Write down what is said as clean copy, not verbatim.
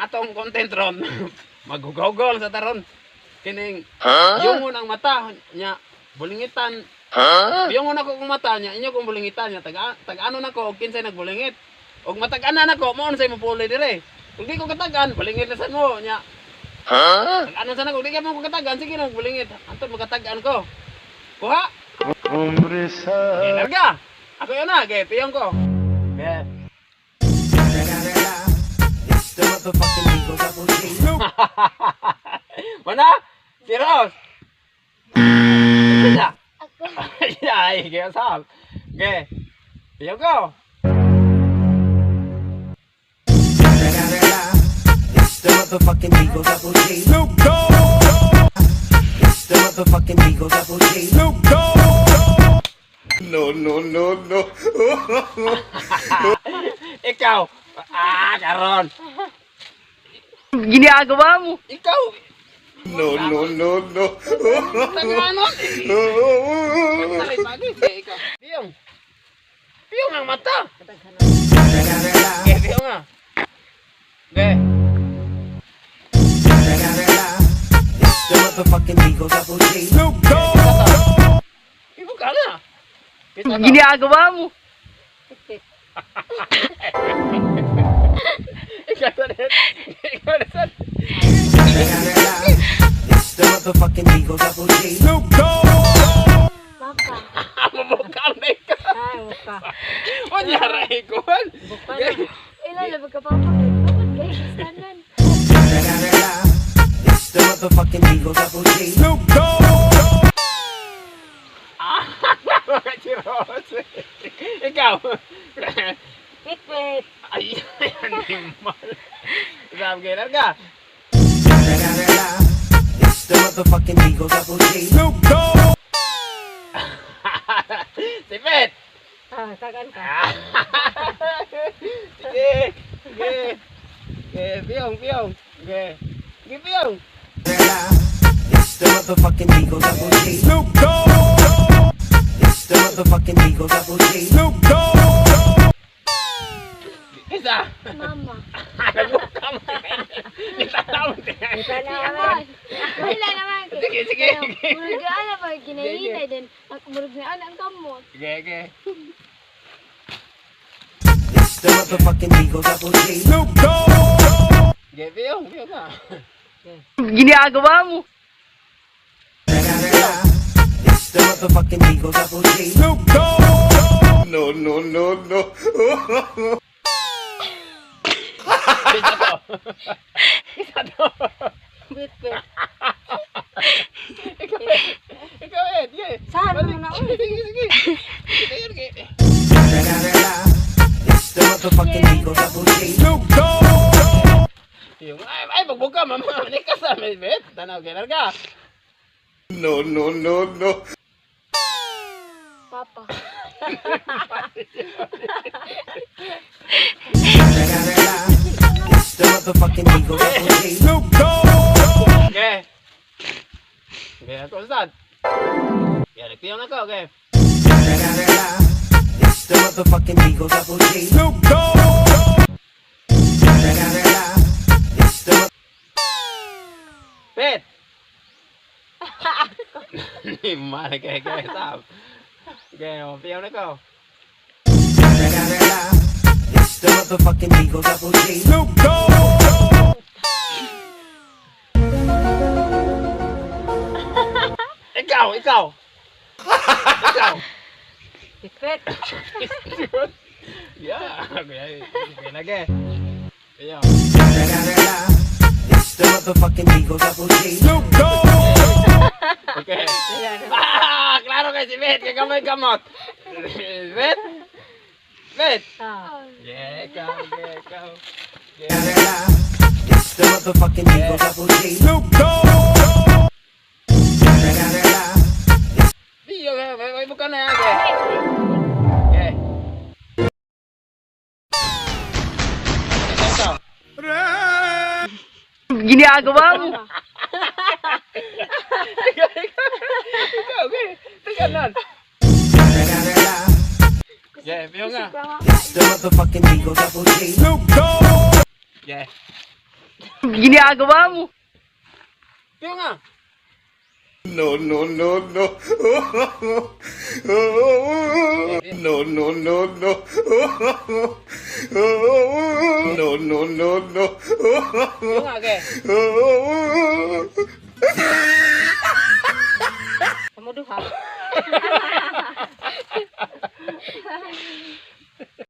atong content ron. Maghugol sa taron. Kining yung ang mata nya bulingitan. Yung ako kung mata nya inyo kung bulingitan nya tag-ano nako og kinsay nagbulingit. Og matag-ana nako mo unsay mo puli dire. Kung di ko katagan bulingit na sad mo nya. Tag-ano sana kung di ka mo katagan sige nang bulingit. Antud magkatagan ko. Kuha. Hombre sa. Larga. Ako yun na, okay, piyong ko. Okay. Mana? Si Rose? Kinsa? Ako. Ay, kaya sal. Okay. Piyong ko. It's the motherfucking Eagle Double G. Snoop Dogg. It's the motherfucking Eagle Double G. Snoop Dogg. No. Ikaw. Karon. Ginagawa mo. Ikaw. No. Tagano. Salay pagi. Ikaw. Piyong. Piyong ang mata. Okay, piyong nga. Okay. It's the motherfucking Eagle Double G. Snoop Dogg. Ibu ka na. Ginagawa mo. Ikaw na rin. Ikaw na rin. It's the motherfucking Eagle Double G. Snoop Dogg. Papa. Mabukal na ikaw. Ay, buka. Manyara ikaw. Buka na. Ilalabag ka papa. Bakit kayo istanan? It's the motherfucking Eagle Double G. Snoop Dogg. Mga chiros. Ikaw. Wait. Ay, animal. Sabi kayo larga. It's the motherfucking Eagle Double G. Snoop Dogg. Sipit. Tagan ka. Sige. Piyong. Sige, piyong. It's the motherfucking Eagle Double G. Snoop Dogg. It's the motherfucking Eagle Double G. Snoop Dogg. Isa. Mama. Nagbuka mo. Nitatawa Wala naman. Sige. Murag na ana ba ginahitay din. Murag na ana ang kamot. Sige. It's the motherfucking Eagle Double G. Snoop Dogg. Sige, piyong nga. Ginagawa mo. It's the motherfucking Eagle Double G. Snoop Dogg. No. Isa to. Wait. Ikaw, Ed. Saan mo na ulit? Sige. It's the motherfucking Eagle Double G. Snoop Dogg. Ay, pagbuka, mama. Nikas na, may bet. Tanaw, kaya larga. No. Papa. It's the motherfucking Eagle Double G. Snoop Dogg. Okay. Okay, ako saan? Okay, nagpiyong ako, okay. It's the motherfucking Eagle Double G. Snoop Dogg. It's the Bet! Mali kaya sab. Okay, piyong ako. It's the motherfucking Eagle Double G. Snoop Dogg. Ikaw. Wait. Yeah, okay lagi. Piyong. It's the motherfucking Eagle Double G. Snoop Dogg. Okay. Klaro kay si Bet, kay kamay kamot. Bet. Yeah, ikaw. It's the motherfucking Eagle Double G. Snoop Dogg. Piyong, may buka na yan, okay. Ginagawa mo. Ikaw, okay. Tagalan. Yeah, piyong nga. It's the motherfucking Eagle Double G. Snoop Dogg. Yeah. Ginagawa mo. Piyo nga. No, no, no, no. No, no, no, no. No, no, no, no. Piyo nga, ke. Kamu duha.